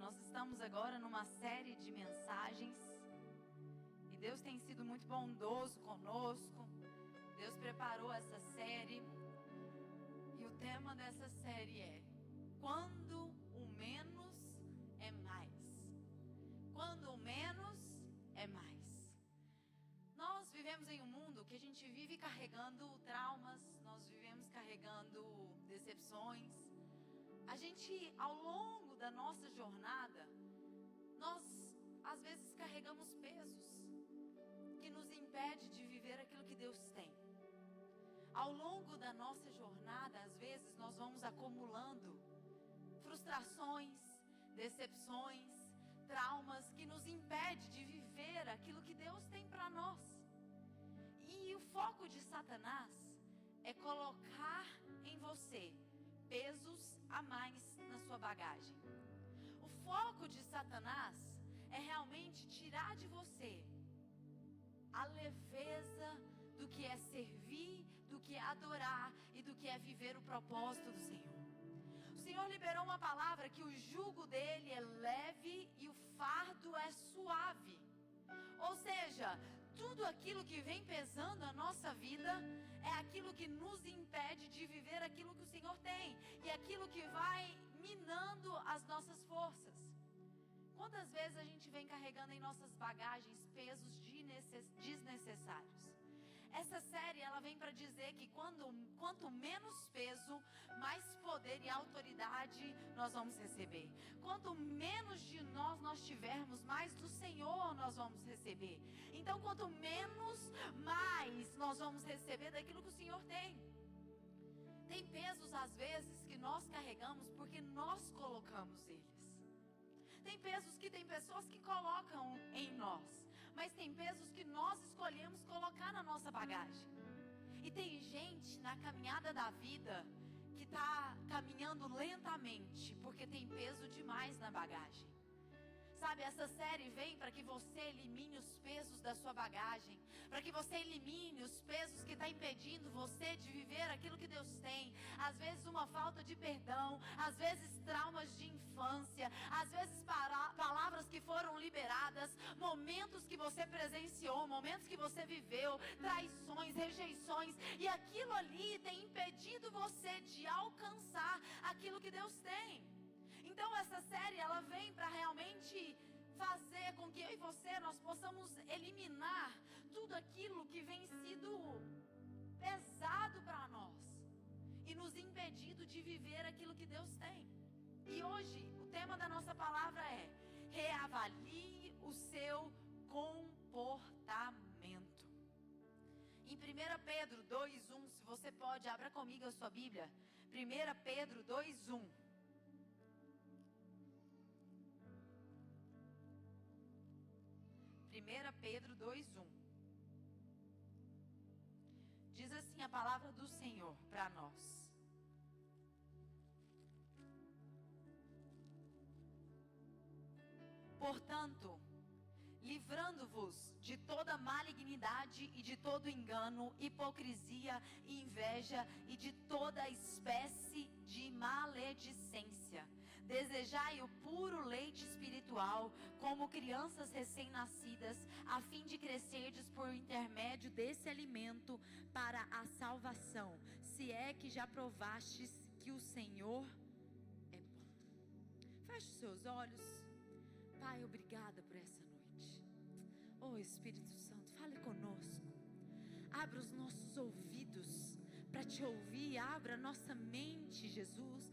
Nós estamos agora numa série de mensagens e Deus tem sido muito bondoso conosco. Deus preparou essa série e o tema dessa série é: quando o menos é mais. Quando o menos é mais. Nós vivemos em um mundo que a gente vive carregando traumas, nós vivemos carregando decepções. A gente, ao longo da nossa jornada, nós às vezes carregamos pesos que nos impedem de viver aquilo que Deus tem. Ao longo da nossa jornada, às vezes nós vamos acumulando frustrações, decepções, traumas que nos impedem de viver aquilo que Deus tem para nós. E o foco de Satanás é colocar em você pesos a mais na sua bagagem. O foco de Satanás é realmente tirar de você a leveza do que é servir, do que é adorar e do que é viver o propósito do Senhor. O Senhor liberou uma palavra que o jugo dele é leve e o fardo é suave. Ou seja, tudo aquilo que vem pesando a nossa vida é aquilo que nos impede de viver aquilo que o Senhor tem. E aquilo que vai minando as nossas forças. Quantas vezes a gente vem carregando em nossas bagagens pesos desnecessários? Essa série ela vem para dizer que quanto menos peso, mais poder e autoridade nós vamos receber. Quanto menos de nós tivermos, mais do Senhor nós vamos receber. Então quanto menos, mais nós vamos receber daquilo que o Senhor tem. Tem pesos às vezes que nós carregamos porque nós colocamos eles. Tem pesos que tem pessoas que colocam em nós, mas tem pesos que nós escolhemos colocar na nossa bagagem. E tem gente na caminhada da vida que está caminhando lentamente porque tem peso demais na bagagem. Sabe, essa série vem para que você elimine os pesos da sua bagagem, para que você elimine os pesos que estão impedindo você de viver aquilo que Deus tem. Às vezes uma falta de perdão, às vezes traumas de infância, às vezes palavras que foram liberadas, momentos que você presenciou, momentos que você viveu, traições, rejeições, e aquilo ali tem impedido você de alcançar aquilo que Deus tem. Então essa série ela vem para realmente fazer com que eu e você nós possamos eliminar tudo aquilo que vem sido pesado para nós e nos impedido de viver aquilo que Deus tem. E hoje o tema da nossa palavra é: reavalie o seu comportamento. Em 1 Pedro 2:1, se você pode, abra comigo a sua Bíblia. 1 Pedro 2:1. 1 Pedro 2:1 diz assim a palavra do Senhor para nós: portanto, livrando-vos de toda malignidade e de todo engano, hipocrisia e inveja e de toda espécie de maledicência. Desejai o puro leite espiritual, como crianças recém-nascidas, a fim de crescerdes por intermédio desse alimento para a salvação, se é que já provastes que o Senhor é bom. Feche os seus olhos. Pai, obrigada por essa noite. Oh Espírito Santo, fale conosco. Abra os nossos ouvidos para te ouvir. Abra nossa mente, Jesus.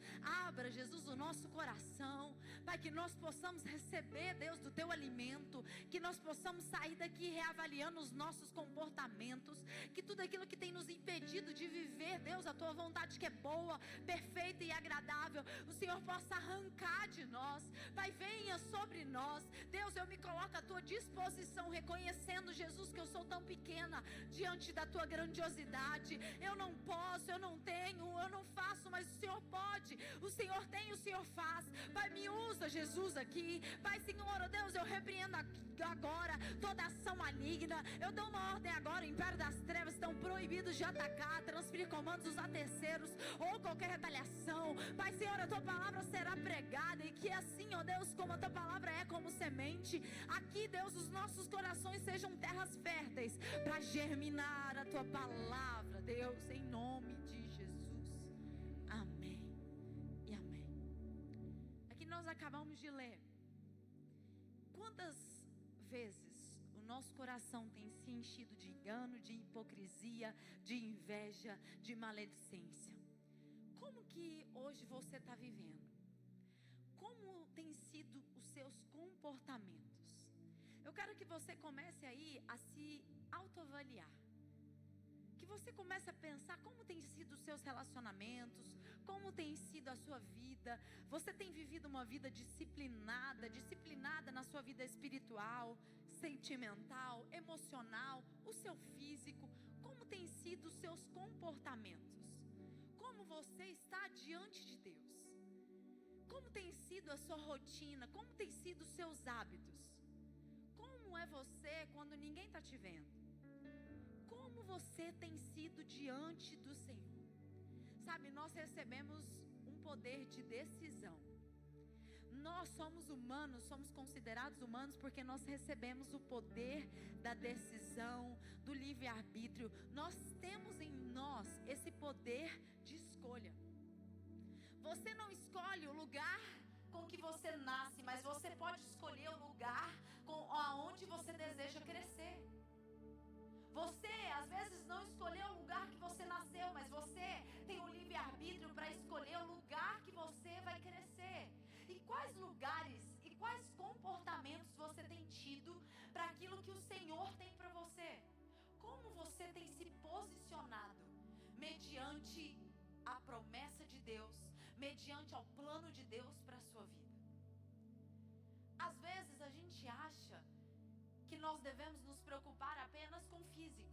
Abra, Jesus, o nosso coração, Pai, que nós possamos receber, Deus, do teu alimento. Que nós possamos sair daqui reavaliando os nossos comportamentos. Que tudo aquilo que tem nos impedido de viver, Deus, a tua vontade que é boa, perfeita e agradável, o Senhor possa arrancar de nós. Pai, venha sobre nós. Deus, eu me coloco à tua disposição, reconhecendo, Jesus, que eu sou tão pequena diante da tua grandiosidade. Eu não posso, eu não tenho, eu não faço, mas o Senhor pode. O Senhor tem, o Senhor faz. Pai, me usa, Jesus, aqui. Pai, Senhor, oh Deus, eu repreendo agora toda ação maligna. Eu dou uma ordem agora, o império das trevas estão proibidos de atacar, transferir comandos, usar terceiros ou qualquer retaliação. Pai, Senhor, a tua palavra será pregada, e que assim, ó Deus, como a tua palavra é como semente, aqui, Deus, os nossos corações sejam terras férteis para germinar a tua palavra, Deus, em nome de Jesus. Amém e amém. Aqui nós acabamos de ler. Quantas vezes o nosso coração tem se enchido de engano, de hipocrisia, de inveja, de maledicência? Como que hoje você está vivendo? Como tem sido os seus comportamentos? Eu quero que você comece aí a se autoavaliar. Que você comece a pensar como tem sido os seus relacionamentos, como tem sido a sua vida. Você tem vivido uma vida disciplinada na sua vida espiritual, sentimental, emocional, o seu físico? Como tem sido os seus comportamentos? Como você está diante de Deus? Como tem sido a sua rotina? Como tem sido os seus hábitos? Como é você quando ninguém está te vendo? Como você tem sido diante do Senhor? Sabe, nós recebemos um poder de decisão. Nós somos humanos, somos considerados humanos porque nós recebemos o poder da decisão, do livre-arbítrio. Nós temos em nós esse poder de escolha. Você não escolhe o lugar com que você nasce, mas você pode escolher o lugar aonde você deseja crescer. Você, às vezes, não escolheu o lugar que você nasceu, mas você tem o livre-arbítrio para escolher o lugar que você vai crescer. E quais lugares e quais comportamentos você tem tido para aquilo que o Senhor tem para você? Como você tem se posicionado mediante a promessa de Deus, mediante ao plano de Deus para a sua vida? Às vezes a gente acha que nós devemos nos preocupar apenas com o físico.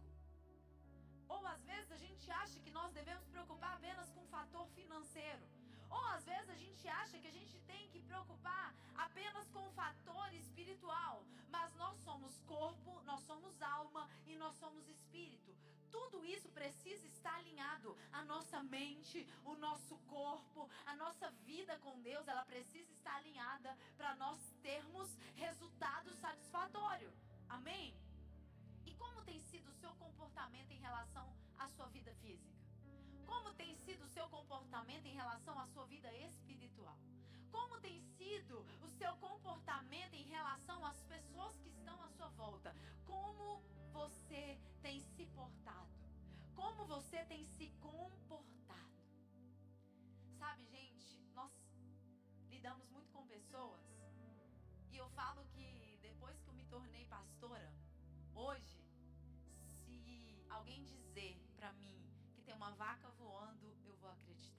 Ou às vezes a gente acha que nós devemos preocupar apenas com o fator financeiro. Ou às vezes a gente acha que a gente tem que preocupar apenas com o fator espiritual. Mas nós somos corpo, nós somos alma e nós somos espírito. Tudo isso precisa estar alinhado. A nossa mente, o nosso corpo, a nossa vida com Deus, ela precisa estar alinhada para nós termos resultado satisfatório. Amém? E como tem sido o seu comportamento em relação à sua vida física? Como tem sido o seu comportamento em relação à sua vida espiritual? Como tem sido o seu comportamento em relação às pessoas que estão à sua volta? Como você tem se portado? Como você tem se comportado? Sabe, gente, nós lidamos muito com pessoas. E eu falo que depois que eu me tornei pastora, hoje, se alguém dizer pra mim que tem uma vaca voando, eu vou acreditar.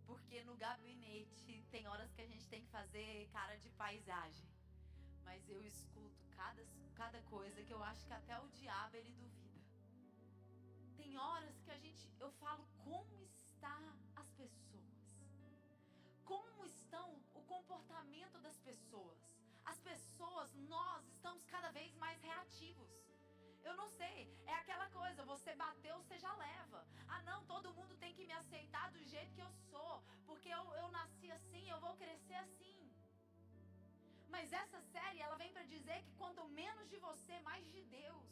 Porque no gabinete tem horas que a gente tem que fazer cara de paisagem. Mas eu escuto cada coisa que eu acho que até o diabo ele duvida. Tem horas que eu falo como está as pessoas. Como estão o comportamento das pessoas. As pessoas, nós estamos cada vez mais reativos. Eu não sei, é aquela coisa, você bateu, você já leva. Ah não, todo mundo tem que me aceitar do jeito que eu sou, porque eu nasci assim, eu vou crescer assim. Mas essa série, ela vem para dizer que quanto menos de você, mais de Deus.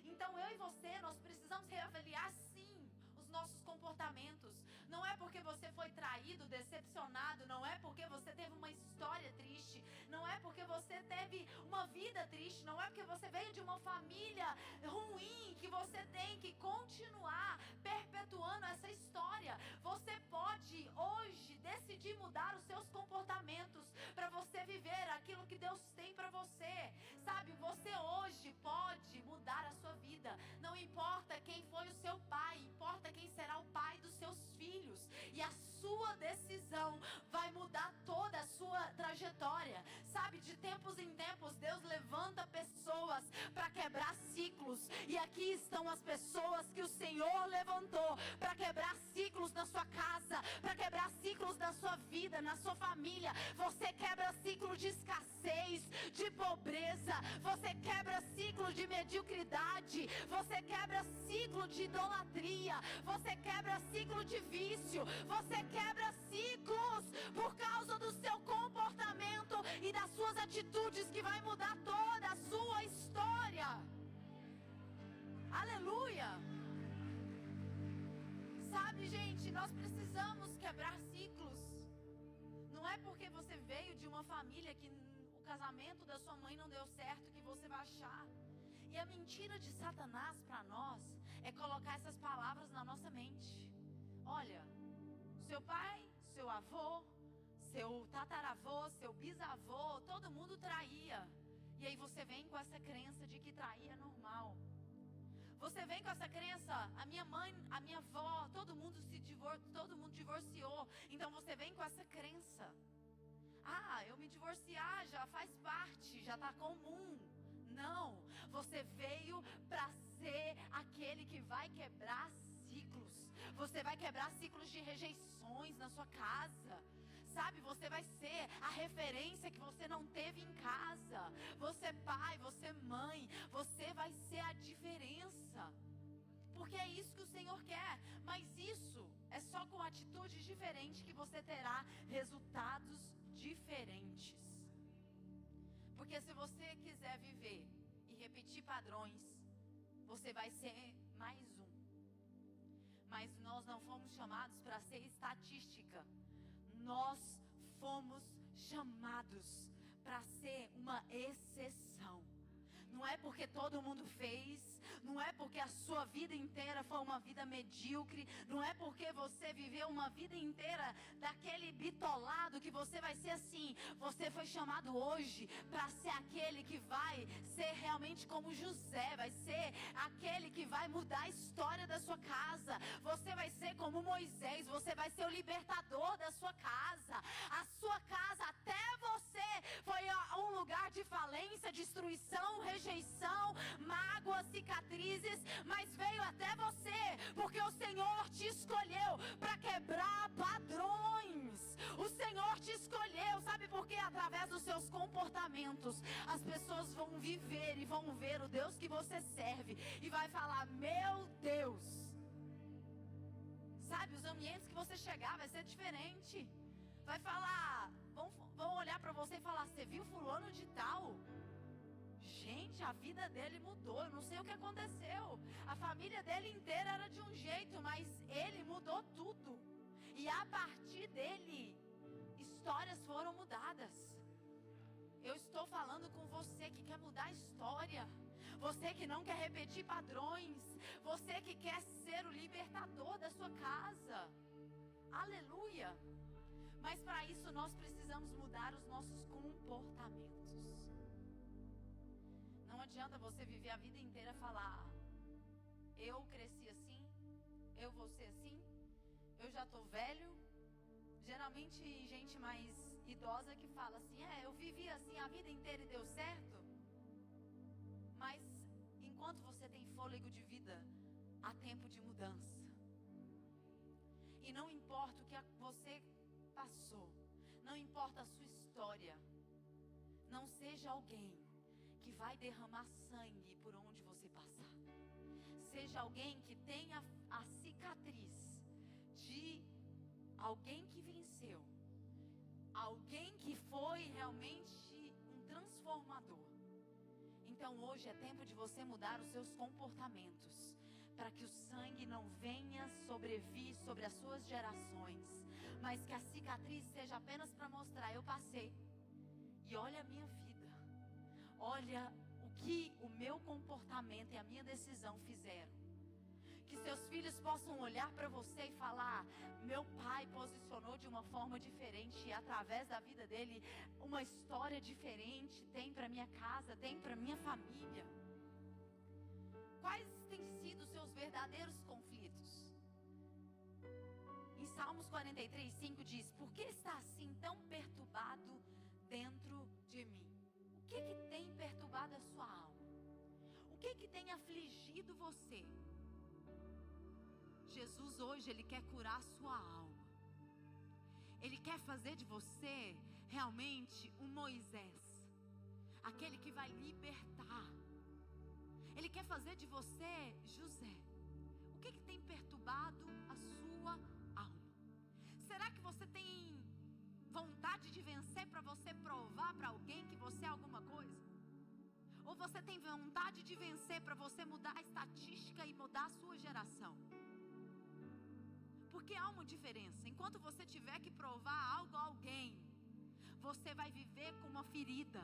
Então eu e você, nós precisamos reavaliar sim os nossos comportamentos. Não é porque você foi traído, decepcionado, não é porque você teve uma história triste, não é porque você teve uma vida triste, não é porque você veio de uma família ruim que você tem que continuar perpetuando essa história. Você pode hoje decidir mudar os seus comportamentos para você viver aquilo que Deus tem para você. Sabe, você hoje pode mudar a sua vida. Não importa quem foi o seu pai, importa quem será o pai dos seus filhos. E a sua decisão vai mudar toda a sua trajetória. Sabe, de tempos em tempos Deus levanta pessoas para quebrar ciclos. E aqui estão as pessoas que o Senhor levantou para quebrar ciclos na sua casa, para quebrar família. Você quebra ciclo de escassez, de pobreza. Você quebra ciclo de mediocridade. Você quebra ciclo de idolatria. Você quebra ciclo de vício. Você quebra ciclos por causa do seu comportamento e das suas atitudes, que vai mudar toda a sua história. Aleluia! Sabe, gente, nós precisamos quebrar ciclos. Não é porque você veio de uma família que o casamento da sua mãe não deu certo que você vai achar. E a mentira de Satanás para nós é colocar essas palavras na nossa mente. Olha, seu pai, seu avô, seu tataravô, seu bisavô, todo mundo traía. E aí você vem com essa crença de que trair é normal. Você vem com essa crença, a minha mãe, a minha avó, todo mundo divorciou. Então você vem com essa crença. Ah, eu me divorciar já faz parte, já está comum. Não, você veio para ser aquele que vai quebrar ciclos. Você vai quebrar ciclos de rejeições na sua casa. Sabe, você vai ser a referência que você não teve em casa. Você pai, você mãe, você vai ser a diferença. Porque é isso que o Senhor quer. Mas isso é só com atitudes diferentes que você terá resultados diferentes. Porque se você quiser viver e repetir padrões, você vai ser mais um. Mas nós não fomos chamados para ser estatística. Nós fomos chamados para ser uma exceção. Não é porque todo mundo fez, não é porque a sua vida inteira foi uma vida medíocre, não é porque você viveu uma vida inteira daquele bitolado que você vai ser assim. Você foi chamado hoje para ser aquele que vai ser realmente como José, vai ser aquele que vai mudar a história da sua casa. Você vai ser como Moisés, você vai ser o libertador da sua casa. A sua casa, até você, foi um lugar de falência, destruição, rejeição, mágoa, cicatrizes, mas veio até você, porque o Senhor te escolheu para quebrar padrões. O Senhor te escolheu, sabe por quê? Através dos seus comportamentos, as pessoas vão viver e vão ver o Deus que você serve e vai falar: meu Deus. Sabe, os ambientes que você chegar vai ser diferente. Vai falar, vão olhar para você e falar: você viu fulano de tal? Gente, a vida dele mudou, eu não sei o que aconteceu. A família dele inteira era de um jeito, mas ele mudou tudo. E a partir dele, histórias foram mudadas. Eu estou falando com você que quer mudar a história. Você que não quer repetir padrões. Você que quer ser o libertador da sua casa. Aleluia! Mas para isso nós precisamos mudar os nossos comportamentos. Não adianta você viver a vida inteira e falar: eu cresci assim, eu vou ser assim, eu já estou velho. Geralmente gente mais idosa que fala assim: eu vivi assim a vida inteira e deu certo. Mas enquanto você tem fôlego de vida, há tempo de mudança. E não importa o que você passou, não importa a sua história, não seja alguém que vai derramar sangue por onde você passar. Seja alguém que tenha a cicatriz de alguém que venceu, alguém que foi realmente um transformador. Então hoje é tempo de você mudar os seus comportamentos, para que o sangue não venha sobrevir sobre as suas gerações, mas que a cicatriz seja apenas para mostrar: eu passei, e olha a minha vida, olha o que o meu comportamento e a minha decisão fizeram. Que seus filhos possam olhar para você e falar: meu pai posicionou de uma forma diferente, e através da vida dele uma história diferente tem para minha casa, tem para minha família. Quais têm sido os seus verdadeiros conflitos? Em Salmos 43:5 diz: por que está assim tão perturbado dentro de mim? O que tem perturbado a sua alma? O que tem afligido você? Jesus hoje, Ele quer curar a sua alma. Ele quer fazer de você realmente um Moisés, aquele que vai libertar. Ele quer fazer de você José. O que tem perturbado a sua alma? Será que você tem vontade de vencer para você provar para alguém que você é alguma coisa? Ou você tem vontade de vencer para você mudar a estatística e mudar a sua geração? Porque há uma diferença. Enquanto você tiver que provar algo a alguém, você vai viver com uma ferida.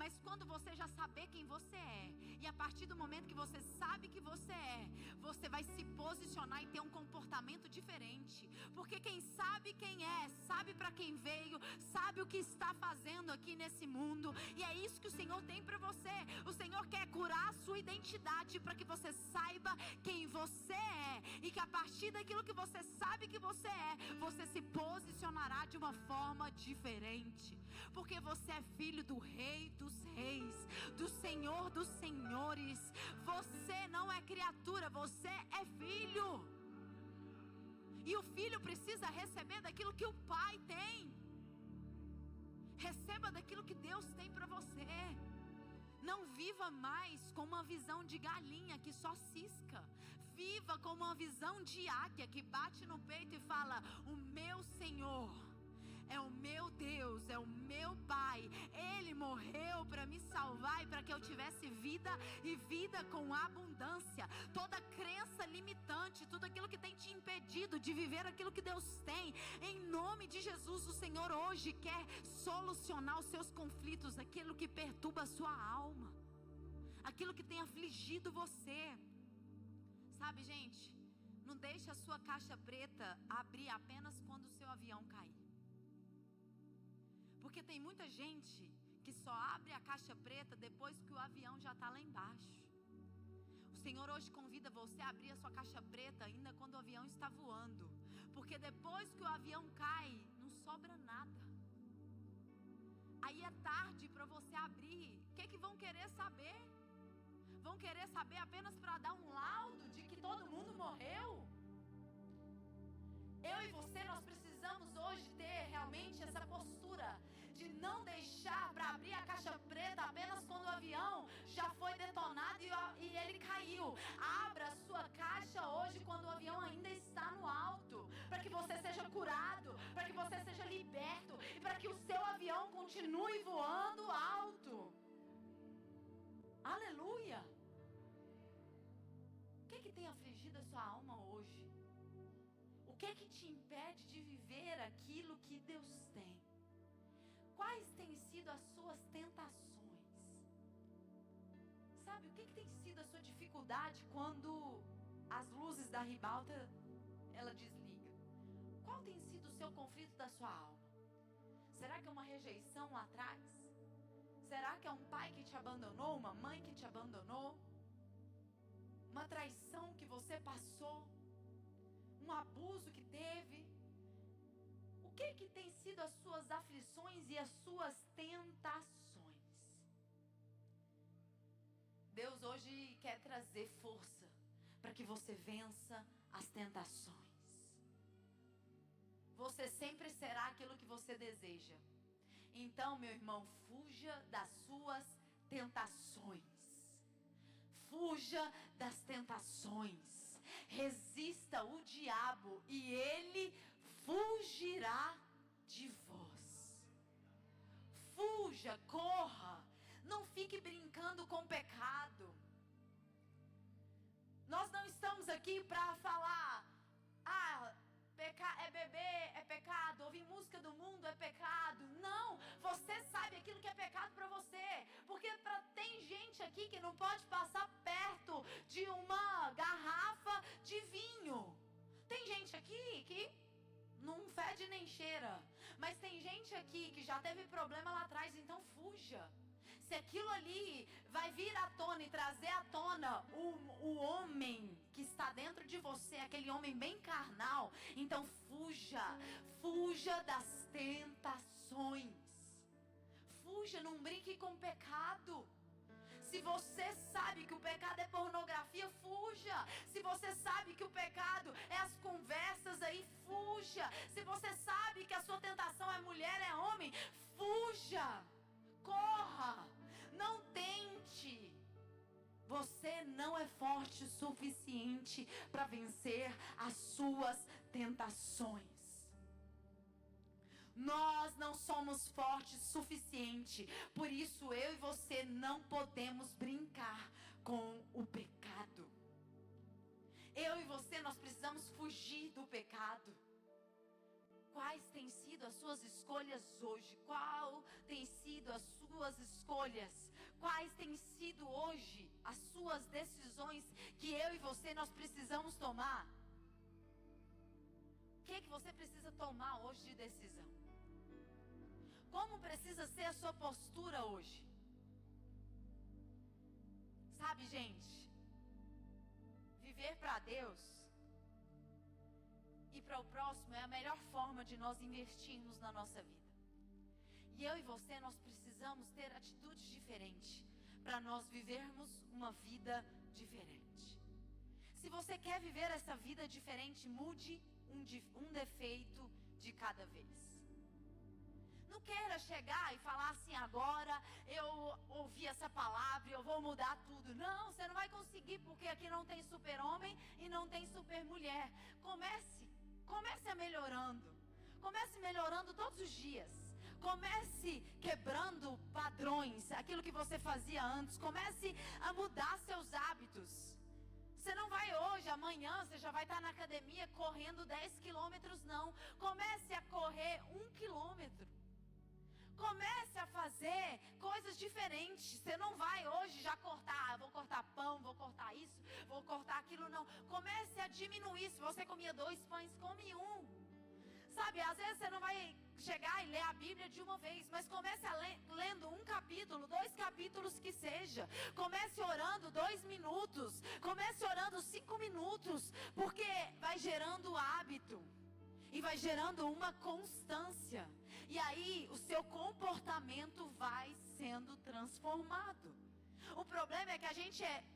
Mas quando você já saber quem você é, e a partir do momento que você sabe que você vai se posicionar e ter um comportamento diferente. Porque quem sabe quem é, sabe para quem veio, sabe o que está fazendo aqui nesse mundo. E é isso que o Senhor tem para você. O Senhor quer curar a sua identidade para que você saiba quem você é. E que a partir daquilo que você sabe que você é, você se posicionará de uma forma diferente. Porque você é filho do Rei dos Reis, do Senhor dos Senhores. Você não é criatura, você é filho. E o filho precisa receber daquilo que o pai tem. Receba daquilo que Deus tem para você. Não viva mais com uma visão de galinha que só cisca. Viva com uma visão de águia que bate no peito e fala: o meu Senhor é o meu Deus, é o meu Pai. Ele morreu para me salvar e para que eu tivesse vida e vida com abundância. Toda crença limitante, tudo aquilo que tem te impedido de viver aquilo que Deus tem, em nome de Jesus, o Senhor hoje quer solucionar os seus conflitos, aquilo que perturba a sua alma, aquilo que tem afligido você. Sabe, gente, não deixe a sua caixa preta abrir apenas quando o seu avião cair. Porque tem muita gente que só abre a caixa preta depois que o avião já está lá embaixo. O Senhor hoje convida você a abrir a sua caixa preta ainda quando o avião está voando. Porque depois que o avião cai, não sobra nada. Aí é tarde para você abrir. O que vão querer saber? Vão querer saber apenas para dar um laudo de que todo mundo morreu? Eu e você, nós precisamos hoje ter realmente essa postura de não deixar para abrir a caixa preta apenas quando o avião já foi detonado e ele caiu. Abra a sua caixa hoje quando o avião ainda está no alto, para que você seja curado, para que você seja liberto e para que o seu avião continue voando alto. Aleluia! O que tem afligido a sua alma hoje? O que te impede de viver aquilo que Deus tem? Quais têm sido as suas tentações? Sabe, o que tem sido a sua dificuldade quando as luzes da ribalta, ela desliga? Qual tem sido o seu conflito da sua alma? Será que é uma rejeição lá atrás? Será que é um pai que te abandonou, uma mãe que te abandonou? Uma traição que você passou? Um abuso que teve? O que tem sido as suas aflições e as suas tentações? Deus hoje quer trazer força para que você vença as tentações. Você sempre será aquilo que você deseja. Então, meu irmão, fuja das suas tentações. Fuja das tentações. Resista o diabo e ele fugirá de vós. Fuja, corra. Não fique brincando com o pecado. Nós não estamos aqui para falar: é beber, é pecado, ouvir música do mundo é pecado. Não, você sabe aquilo que é pecado para você. Porque tem gente aqui que não pode passar perto de uma garrafa de vinho. Tem gente aqui que não fede nem cheira. Mas tem gente aqui que já teve problema lá atrás, então fuja. Se aquilo ali vai vir à tona e trazer à tona o homem que está dentro de você, aquele homem bem carnal, então fuja. Fuja das tentações. Fuja, não brinque com o pecado. Se você sabe que o pecado é pornografia, fuja. Se você sabe que o pecado é as conversas aí, fuja. Se você sabe que a sua tentação fuja, corra, não tente. Você não é forte o suficiente para vencer as suas tentações. Nós não somos fortes o suficiente. Por isso eu e você não podemos brincar com o pecado. Eu e você, nós precisamos fugir do pecado. Quais têm sido as suas escolhas hoje? Qual tem sido as suas escolhas? Quais têm sido hoje as suas decisões que eu e você nós precisamos tomar? O que você precisa tomar hoje de decisão? Como precisa ser a sua postura hoje? Sabe, gente, viver para Deus e para o próximo é a melhor forma de nós investirmos na nossa vida. E eu e você, nós precisamos ter atitudes diferentes para nós vivermos uma vida diferente. Se você quer viver essa vida diferente, mude um defeito de cada vez. Não queira chegar e falar assim, agora eu ouvi essa palavra e eu vou mudar tudo. Não, você não vai conseguir, porque aqui não tem super-homem e não tem super-mulher. Comece melhorando. Comece melhorando todos os dias. Comece quebrando padrões, aquilo que você fazia antes. Comece a mudar seus hábitos. Você não vai hoje, amanhã você já vai estar na academia correndo 10 quilômetros, não. Comece a correr 1 quilômetro. Comece a fazer coisas diferentes. Você não vai hoje já cortar, vou cortar pão, vou cortar isso, vou cortar aquilo, não. Comece a diminuir. Se você comia 2 pães, come 1. Sabe, às vezes você não vai chegar e ler a Bíblia de uma vez, mas comece lendo 1 capítulo, 2 capítulos que seja. Comece orando 2 minutos, comece orando 5 minutos, porque vai gerando hábito e vai gerando uma constância. E aí o seu comportamento vai sendo transformado. O problema é que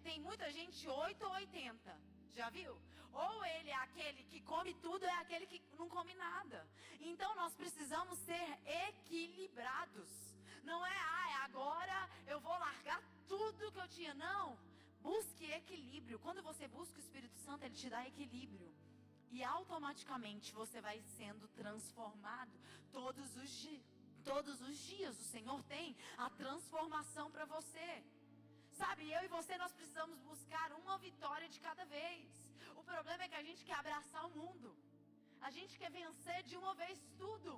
tem muita gente 8 ou 80. Já viu? Ou ele é aquele que come tudo, ou é aquele que não come nada. Então nós precisamos ser equilibrados. Não é, agora eu vou largar tudo que eu tinha. Não. Busque equilíbrio. Quando você busca o Espírito Santo, ele te dá equilíbrio. E automaticamente você vai sendo transformado todos os dias. O Senhor tem a transformação para você. Sabe, eu e você, nós precisamos buscar uma vitória de cada vez. O problema é que a gente quer abraçar o mundo. A gente quer vencer de uma vez tudo.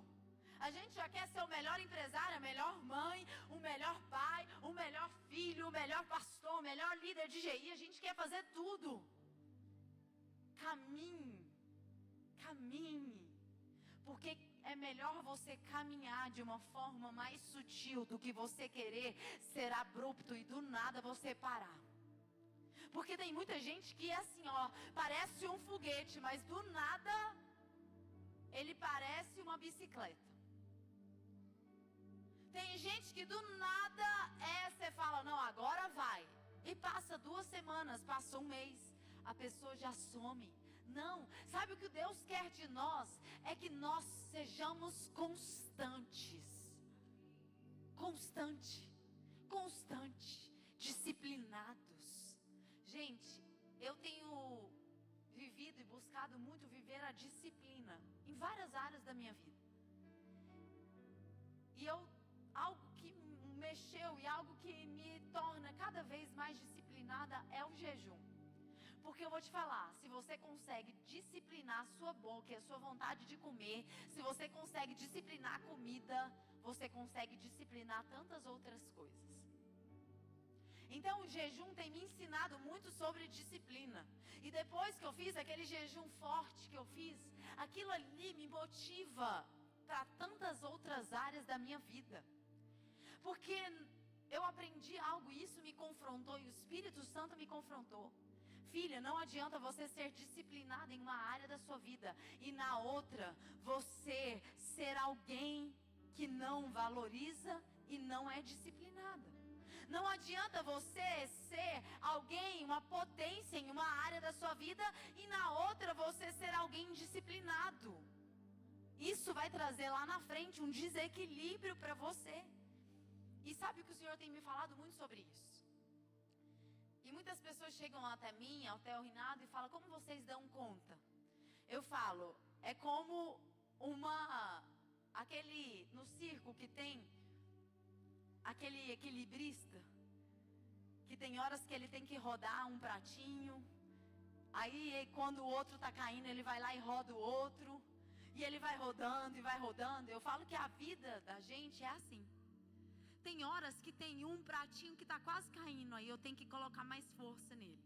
A gente já quer ser o melhor empresário, a melhor mãe, o melhor pai, o melhor filho, o melhor pastor, o melhor líder de GI. A gente quer fazer tudo. Caminhe. Porque é melhor você caminhar de uma forma mais sutil do que você querer ser abrupto e do nada você parar. Porque tem muita gente que é assim, parece um foguete, mas do nada ele parece uma bicicleta. Tem gente que do nada você fala, não, agora vai. E passa 2 semanas, passa 1 mês, a pessoa já some. Não, sabe o que Deus quer de nós? É que nós sejamos constantes, disciplinados. Gente, eu tenho vivido e buscado muito viver a disciplina em várias áreas da minha vida. E algo que mexeu e algo que me torna cada vez mais disciplinada é o jejum. Porque eu vou te falar, se você consegue disciplinar a sua boca e a sua vontade de comer, se você consegue disciplinar a comida, você consegue disciplinar tantas outras coisas. Então o jejum tem me ensinado muito sobre disciplina. E depois que eu fiz aquele jejum forte que eu fiz, aquilo ali me motiva para tantas outras áreas da minha vida. Porque eu aprendi algo e isso me confrontou e o Espírito Santo me confrontou. Filha, não adianta você ser disciplinada em uma área da sua vida e na outra você ser alguém que não valoriza e não é disciplinada. Não adianta você ser alguém, uma potência em uma área da sua vida e na outra você ser alguém indisciplinado. Isso vai trazer lá na frente um desequilíbrio para você. E sabe que o Senhor tem me falado muito sobre isso. E muitas pessoas chegam até mim, até o Rinaldo, e falam: como vocês dão conta? Eu falo, é como no circo que tem aquele equilibrista, que tem horas que ele tem que rodar um pratinho, aí quando o outro está caindo, ele vai lá e roda o outro, e ele vai rodando e vai rodando. Eu falo que a vida da gente é assim. Tem horas que tem um pratinho que está quase caindo, aí eu tenho que colocar mais força nele.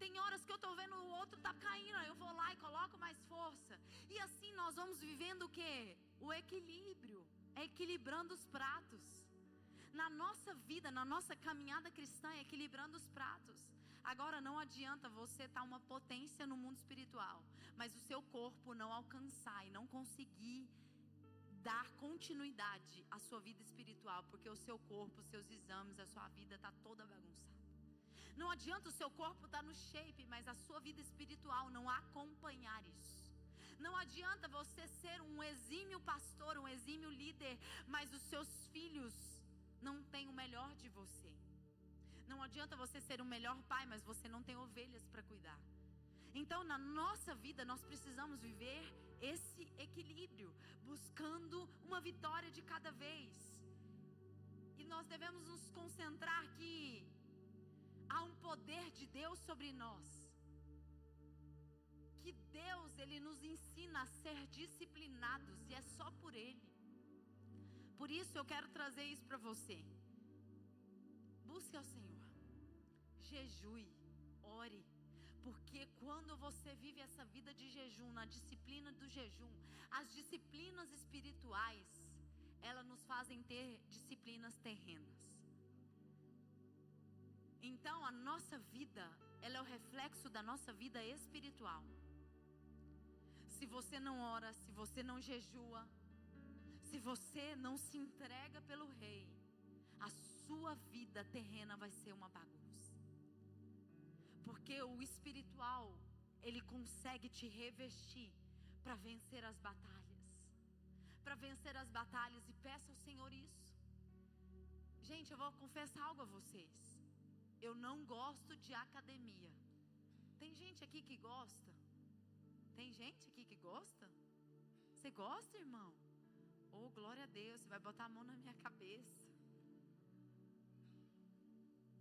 Tem horas que eu estou vendo o outro tá caindo, aí eu vou lá e coloco mais força. E assim nós vamos vivendo o quê? O equilíbrio. É equilibrando os pratos. Na nossa vida, na nossa caminhada cristã, é equilibrando os pratos. Agora não adianta você estar uma potência no mundo espiritual, mas o seu corpo não alcançar e não conseguir dar continuidade à sua vida espiritual, porque o seu corpo, os seus exames, a sua vida está toda bagunçada. Não adianta o seu corpo estar no shape, mas a sua vida espiritual não acompanhar isso. Não adianta você ser um exímio pastor, um exímio líder, mas os seus filhos não têm o melhor de você. Não adianta você ser o melhor pai, mas você não tem ovelhas para cuidar. Então, na nossa vida, nós precisamos viver esse equilíbrio, buscando uma vitória de cada vez. E nós devemos nos concentrar que há um poder de Deus sobre nós. Que Deus, Ele nos ensina a ser disciplinados, e é só por Ele. Por isso eu quero trazer isso para você. Busque ao Senhor, jejue, ore, porque quando você vive essa vida de jejum, na disciplina do jejum, as disciplinas espirituais, elas nos fazem ter disciplinas terrenas. Então a nossa vida, ela é o reflexo da nossa vida espiritual. Se você não ora, se você não jejua, se você não se entrega pelo Rei, a sua vida terrena vai ser uma bagunça. Porque o espiritual, ele consegue te revestir para vencer as batalhas. Para vencer as batalhas, e peça ao Senhor isso. Gente, eu vou confessar algo a vocês. Eu não gosto de academia. Tem gente aqui que gosta? Tem gente aqui que gosta? Você gosta, irmão? Oh, glória a Deus, você vai botar a mão na minha cabeça.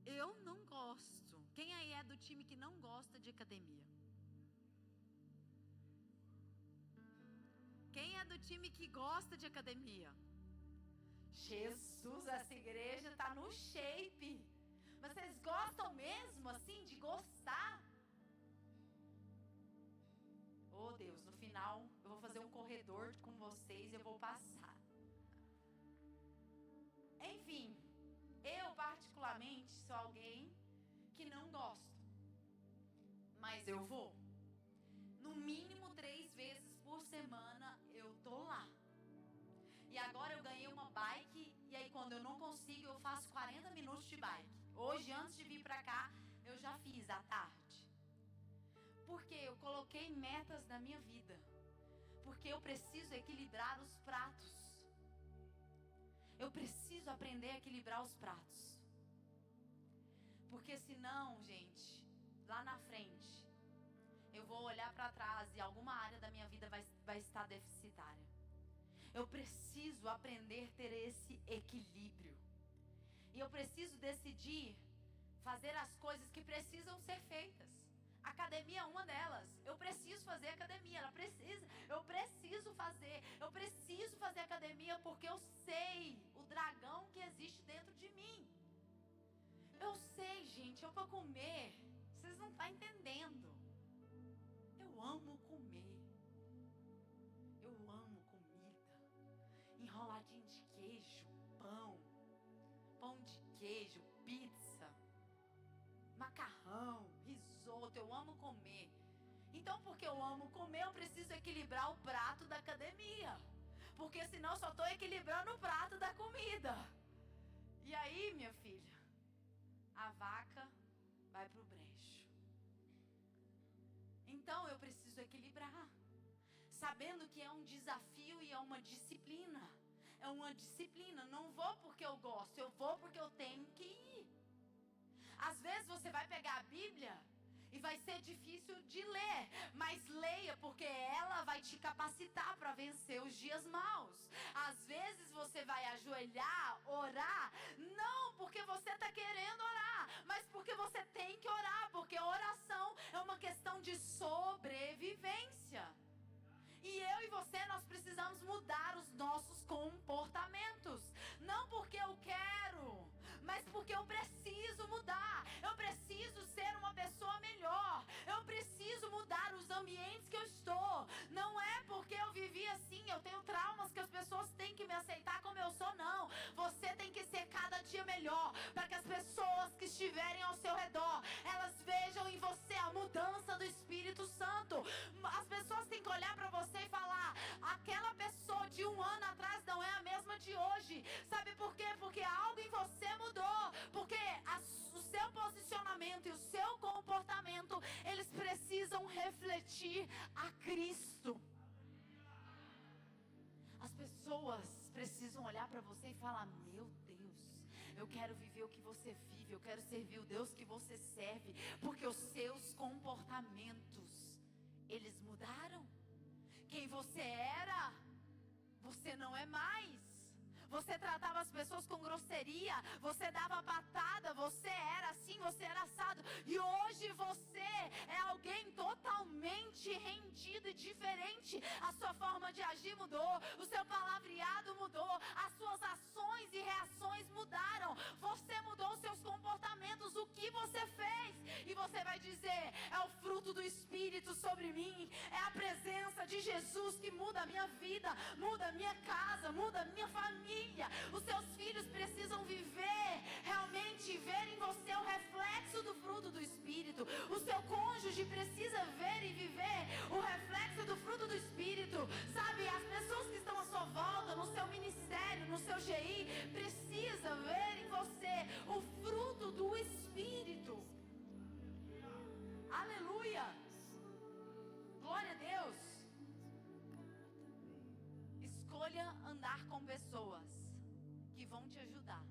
Eu não gosto. Quem aí é do time que não gosta de academia? Quem é do time que gosta de academia? Jesus, essa igreja está no shape. Vocês gostam mesmo assim de gostar? Oh Deus, no final eu vou fazer um corredor com vocês e eu vou passar. Enfim, eu particularmente sou alguém que não gosto, mas eu vou. No mínimo 3 vezes por semana eu tô lá. E agora eu ganhei uma bike, e aí quando eu não consigo eu faço 40 minutos de bike. Hoje, antes de vir pra cá, eu já fiz à tarde. Porque eu coloquei metas na minha vida. Porque eu preciso equilibrar os pratos. Eu preciso aprender a equilibrar os pratos. Porque senão, gente, lá na frente, eu vou olhar para trás e alguma área da minha vida vai estar deficitária. Eu preciso aprender a ter esse equilíbrio. E eu preciso decidir fazer as coisas que precisam ser feitas. Academia é uma delas. Eu preciso fazer academia. Eu preciso fazer academia porque eu sei o dragão que existe dentro de mim. Eu sei, gente, eu vou comer. Vocês não estão entendendo. Eu amo comer. Eu amo comida. Enroladinho de queijo, pão de queijo, pizza, macarrão, risoto. Eu amo comer. Então, porque eu amo comer, eu preciso equilibrar o prato da academia. Porque senão só estou equilibrando o prato da comida. E aí, minha filha, a vaca vai pro brejo. Então eu preciso equilibrar, sabendo que é um desafio e é uma disciplina. é uma disciplina. Não vou porque eu gosto, eu vou porque eu tenho que ir. Às vezes você vai pegar a Bíblia e vai ser difícil de ler, mas leia, porque ela vai te capacitar para vencer os dias maus. Às vezes você vai ajoelhar, orar, não porque você está querendo orar, mas porque você tem que orar, porque oração é uma questão de sobrevivência. E eu e você, nós precisamos mudar os nossos comportamentos. Não porque eu quero, mas porque eu preciso mudar. Eu preciso ser uma pessoa melhor. Eu preciso mudar os ambientes que eu estou. Não é porque eu vivi assim, eu tenho traumas que as pessoas têm que me aceitar como eu sou, não. Você tem que ser cada dia melhor, para que as pessoas que estiverem ao seu redor, elas vejam em você a mudança do Espírito Santo. As pessoas têm que olhar para você e falar: aquela pessoa de um ano atrás não é a mesma de hoje. Sabe por quê? Porque algo em você mudou. Porque o seu posicionamento e o seu comportamento, eles precisam refletir a Cristo. As pessoas precisam olhar para você e falar: meu Deus, eu quero viver o que você vive, eu quero servir o Deus que você serve, porque os seus comportamentos, eles mudaram. Quem você era, você não é mais. Você tratava as pessoas com grosseria, você dava patada, você era assim, você era assado. E hoje você é alguém totalmente rendido e diferente. A sua forma de agir mudou, o seu palavreado mudou, as suas ações e reações mudaram. Você mudou os seus comportamentos, o que você fez? E você vai dizer: é o fruto do Espírito sobre mim, é a presença de Jesus que muda a minha vida, muda a minha casa, muda a minha família. Os seus filhos precisam viver, realmente ver em você o reflexo do fruto do Espírito. O seu cônjuge precisa ver e viver o reflexo do fruto do Espírito. Sabe, as pessoas que estão à sua volta, no seu ministério, no seu GI, precisa ver em você o fruto do Espírito. Aleluia! Glória a Deus! Escolha andar com pessoas que vão te ajudar.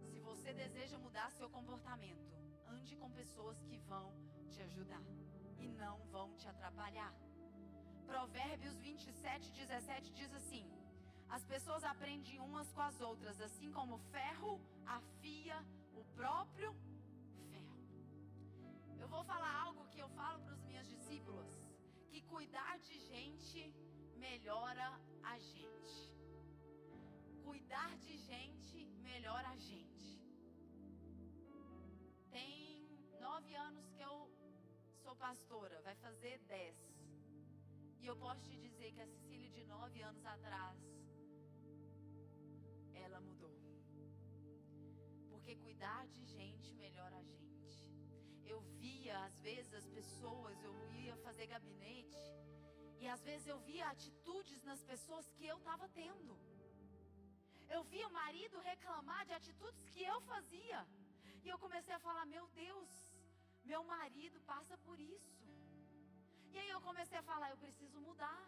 Se você deseja mudar seu comportamento, ande com pessoas que vão te ajudar e não vão te atrapalhar. Provérbios 27:17 diz assim: as pessoas aprendem umas com as outras, assim como o ferro afia o próprio ferro. Eu vou falar algo que eu falo para os meus discípulos, que cuidar de gente melhora a gente. Cuidar de gente melhora a gente. Tem 9 anos que eu sou pastora, vai fazer 10. E eu posso te dizer que a Cecília de 9 anos atrás, ela mudou. Porque cuidar de gente melhora a gente. Eu via, às vezes, as pessoas, eu ia fazer gabinete, e às vezes eu via atitudes nas pessoas que eu estava tendo. Eu via o marido reclamar de atitudes que eu fazia. E eu comecei a falar: meu Deus, meu marido passa por isso. E aí eu comecei a falar: eu preciso mudar.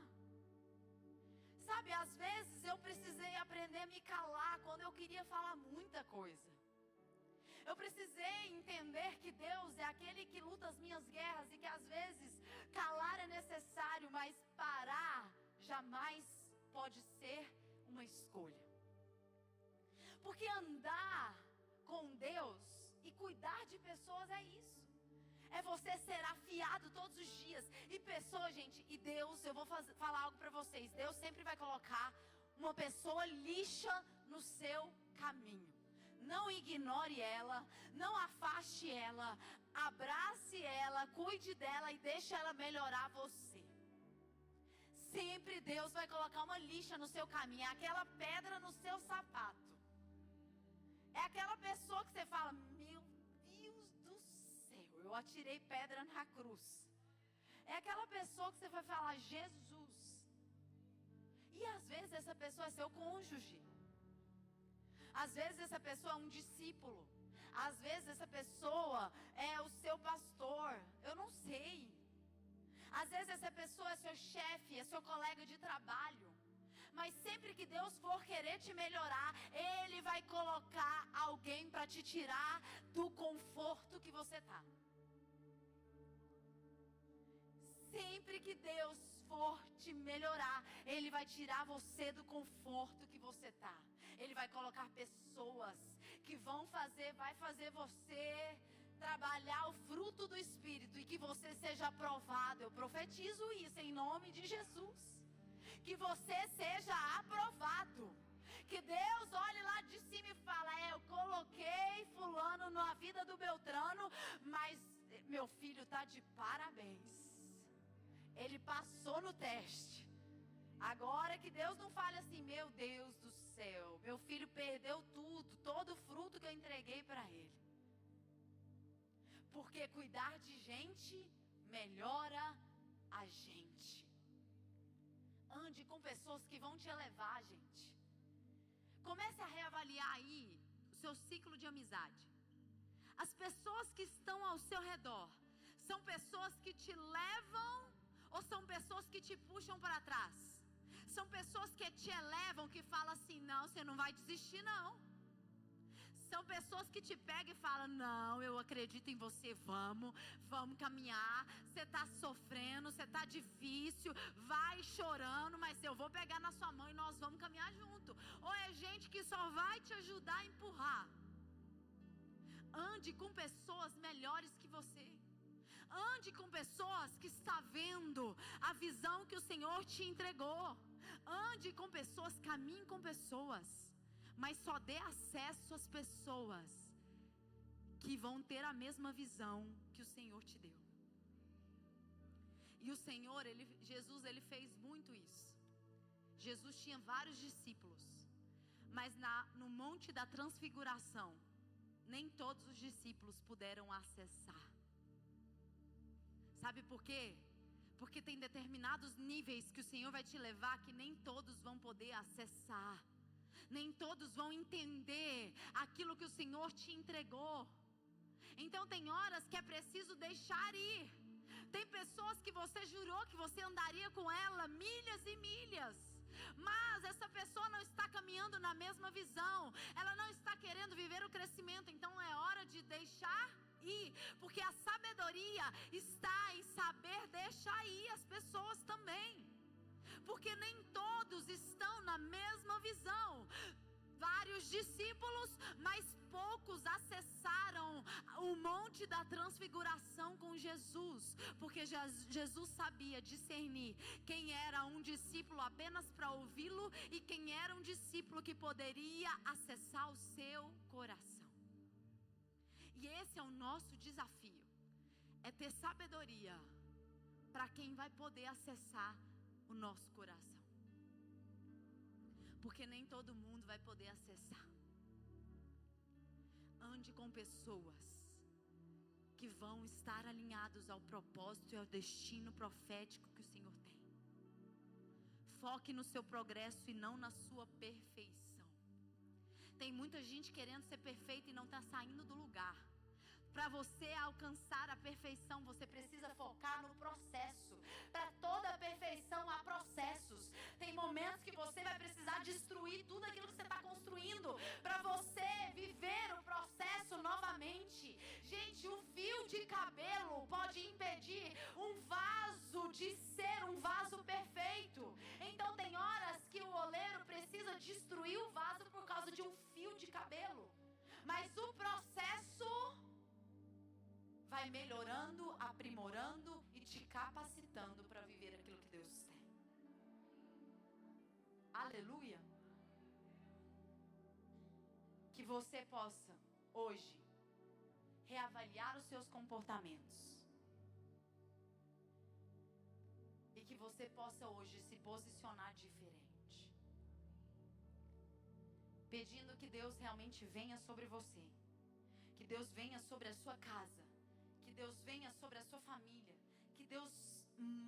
Sabe, às vezes eu precisei aprender a me calar quando eu queria falar muita coisa. Eu precisei entender que Deus é aquele que luta as minhas guerras e que às vezes calar é necessário, mas parar jamais pode ser uma escolha. Porque andar com Deus e cuidar de pessoas é isso. É você ser afiado todos os dias. E pessoa, gente, e Deus, eu vou falar algo para vocês. Deus sempre vai colocar uma pessoa lixa no seu caminho. Não ignore ela, não afaste ela, abrace ela, cuide dela e deixe ela melhorar você. Sempre Deus vai colocar uma lixa no seu caminho, é aquela pedra no seu sapato. É aquela pessoa que você fala: meu Deus do céu, eu atirei pedra na cruz. É aquela pessoa que você vai falar: Jesus. E às vezes essa pessoa é seu cônjuge. Às vezes essa pessoa é um discípulo. Às vezes essa pessoa é o seu pastor. Eu não sei. Às vezes essa pessoa é seu chefe, é seu colega de trabalho. Mas sempre que Deus for querer te melhorar, Ele vai colocar alguém para te tirar do conforto que você está. Sempre que Deus for te melhorar, Ele vai tirar você do conforto que você está. Ele vai colocar pessoas que vai fazer você trabalhar o fruto do Espírito e que você seja aprovado. Eu profetizo isso em nome de Jesus. Que você seja aprovado. Que Deus olhe lá de cima e fala: eu coloquei fulano na vida do Beltrano, mas meu filho está de parabéns. Ele passou no teste. Agora que Deus não fale assim: meu Deus do céu, meu filho perdeu tudo, todo o fruto que eu entreguei para ele. Porque cuidar de gente melhora a gente. Ande com pessoas que vão te elevar, gente. Comece a reavaliar aí o seu ciclo de amizade. As pessoas que estão ao seu redor são pessoas que te levam ou são pessoas que te puxam para trás? São pessoas que te elevam, que falam assim: não, você não vai desistir não. São pessoas que te pegam e falam: não, eu acredito em você, vamos caminhar. Você está sofrendo, você está difícil, vai chorando, mas eu vou pegar na sua mão e nós vamos caminhar junto. Ou é gente que só vai te ajudar a empurrar. Ande com pessoas melhores que você. Ande com pessoas que estão vendo a visão que o Senhor te entregou. Ande com pessoas, caminhe com pessoas, mas só dê acesso às pessoas que vão ter a mesma visão que o Senhor te deu. E o Senhor, Jesus, ele fez muito isso. Jesus tinha vários discípulos, mas no Monte da Transfiguração, nem todos os discípulos puderam acessar. Sabe por quê? Porque tem determinados níveis que o Senhor vai te levar que nem todos vão poder acessar. Nem todos vão entender aquilo que o Senhor te entregou. Então tem horas que é preciso deixar ir. Tem pessoas que você jurou que você andaria com ela milhas e milhas, mas essa pessoa não está caminhando na mesma visão. Ela não está querendo viver o crescimento. Então é hora de deixar ir, porque a sabedoria está em saber deixar ir as pessoas também. Porque nem todos estão na mesma visão. Vários discípulos, mas poucos acessaram o Monte da Transfiguração com Jesus. Porque Jesus sabia discernir quem era um discípulo apenas para ouvi-lo e quem era um discípulo que poderia acessar o seu coração. E esse é o nosso desafio. É ter sabedoria para quem vai poder acessar o nosso coração. Porque nem todo mundo vai poder acessar. Ande com pessoas que vão estar alinhados ao propósito e ao destino profético que o Senhor tem. Foque no seu progresso e não na sua perfeição. Tem muita gente querendo ser perfeita e não está saindo do lugar. Para você alcançar a perfeição, você precisa focar no processo. Para toda a perfeição há processos. Tem momentos que você vai precisar destruir tudo aquilo que você está construindo para você viver o processo novamente. Gente, o fio de cabelo pode impedir um vaso de ser um vaso perfeito. Então tem horas que o oleiro precisa destruir o vaso por causa de um fio de cabelo. Mas o processo vai melhorando, aprimorando e te capacitando para viver aquilo que Deus tem. Aleluia. Que você possa hoje reavaliar os seus comportamentos. E que você possa hoje se posicionar diferente. Pedindo que Deus realmente venha sobre você. Que Deus venha sobre a sua casa. Que Deus venha sobre a sua família. Que Deus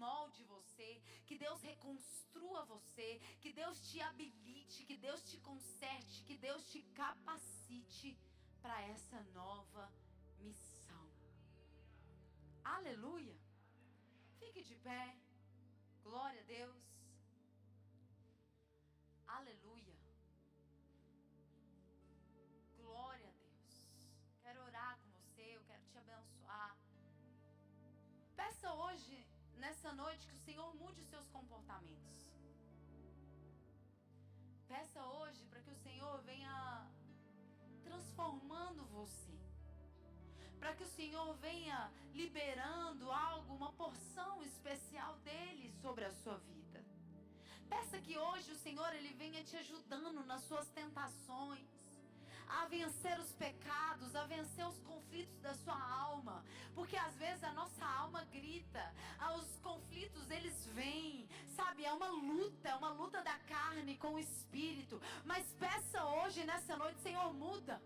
molde você. Que Deus reconstrua você. Que Deus te habilite. Que Deus te conserte. Que Deus te capacite para essa nova missão. Aleluia. Fique de pé. Glória a Deus. nessa noite que o Senhor mude os seus comportamentos. Peça hoje para que o Senhor venha transformando você. Para que o Senhor venha liberando algo, uma porção especial dele sobre a sua vida. Peça que hoje o Senhor ele venha te ajudando nas suas tentações, a vencer os pecados, a vencer os conflitos da sua alma, porque às vezes a nossa alma grita, os conflitos eles vêm, sabe, é uma luta da carne com o espírito, mas peça hoje, nessa noite, Senhor, muda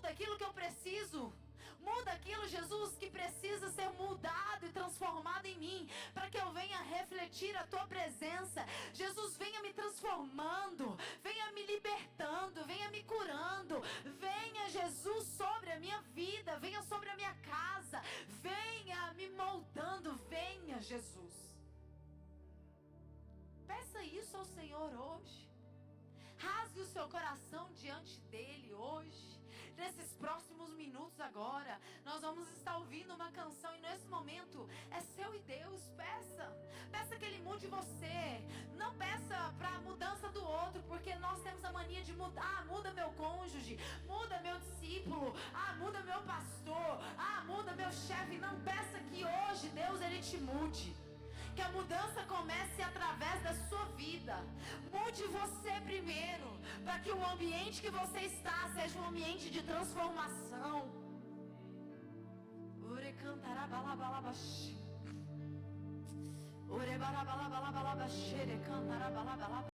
aquilo que eu preciso, muda aquilo, Jesus, que precisa ser mudado e transformado em mim, para que eu venha refletir a tua presença. Jesus, venha me transformando, venha me libertando, venha me curando, venha, Jesus, sobre a minha vida, venha sobre a minha casa, venha me moldando, venha, Jesus. Peça isso ao Senhor hoje. Rasgue o seu coração diante dele hoje. Nesses próximos minutos agora, nós vamos estar ouvindo uma canção e nesse momento é seu e Deus. Peça que ele mude você. Não peça para a mudança do outro, porque nós temos a mania de mudar. Muda meu cônjuge, muda meu discípulo, muda meu pastor, muda meu chefe. Não, peça que hoje Deus ele te mude. Que a mudança comece através da sua vida. Mude você primeiro, para que o ambiente que você está seja um ambiente de transformação. Ore cantará balabalabaxi. Ore balabalabaxi, cantará balabalabaxi.